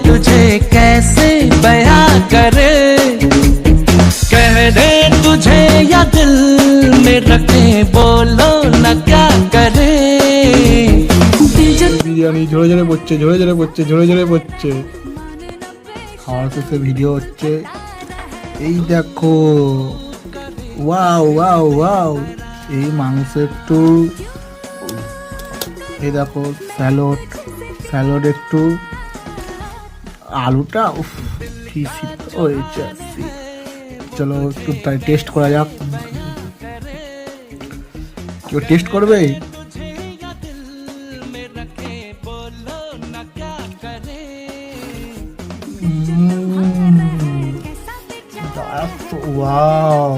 तुझे कैसे बयां करे, कह दे तुझे या दिल में रखे, बोलो न क्या करे। বিরিয়ানি ঝরে ঝরে পড়ছে, ঝরে ঝরে পড়ছে, ঝরে ঝরে পড়ছে। খাওয়ার শেষে ভিডিও হচ্ছে। এই দেখো, ওয়াও ওয়াও ওয়াও, এই মাংস একটু, এই দেখো স্যালাড, স্যালাড একটু, আলুটা উফ কি সিদ্ধ হয়েছে। চলো একটু তাই টেস্ট করা যাক। কেউ টেস্ট করবে? ওয়াও।